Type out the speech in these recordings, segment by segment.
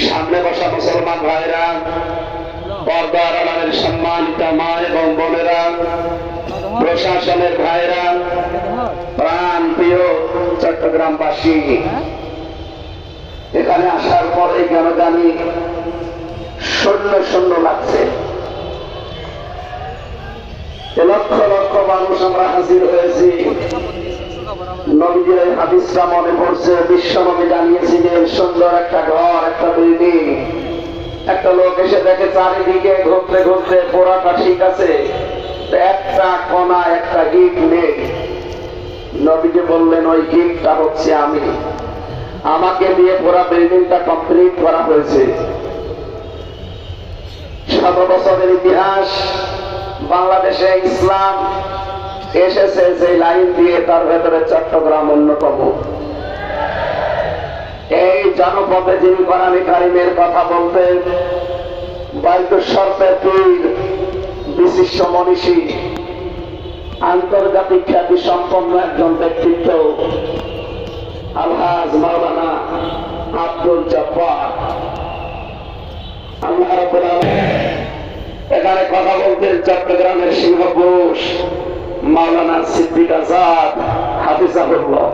সামনে বসা মুসলমান ভাইরা, পর্দার আড়ালের সম্মানিত মা এবং বোনেরা, প্রশাসনের ভাইরা, প্রাণ প্রিয় চট্টগ্রামবাসী, এখানে আসার পরে কেন জানি শূন্য শূন্য লাগছে। লক্ষ লক্ষ মানুষ আমরা হাজির হয়েছি। নবীজির হাদিসটা মনে পড়ছে। বিশ্ব নবী জানিয়েছিলেন সুন্দর একটা ঘর, একটা বিল্ডিং, একটা লোক এসে দেখে চারিদিকে ঘুরতে ঘুরতে পোড়াটা ঠিক আছে, একটা কোনা একটা গিট নেই। নবীজি বললেন ওই গিটটা হচ্ছে আমি, আমাকে দিয়ে পুরা বিল্ডিংটা কমপ্লিট করা হয়েছে। 100 বছরের ইতিহাস, বাংলাদেশে ইসলাম এসেছে যে লাইন দিয়ে, তার ভেতরে চট্টগ্রাম অন্যতম। এই জনপদে যিনি কোরআনে কারিমের কথা বলতেন, বাইতুল শরফের পীর, বিশিষ্ট মনীষী, আন্তর্জাতিক খ্যাতি সম্পন্ন একজন ব্যক্তিত্ব, আলহাজ মাওলানা আব্দুল জব্বার, আল্লাহ রাব্বুল আলামিন এখানে কথা বলতেন চট্টগ্রামের সিংহপুরুষ মাওলানা সিদ্দিক আজাদ হাফিজাহুল্লাহ।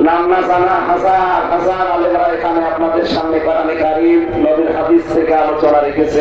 নাম না জানা হাজার হাজার আলেমরা এখানে আপনাদের সামনে কোরআনে কারীম, নবীর হাদিস থেকে আলোচনা রেখেছে।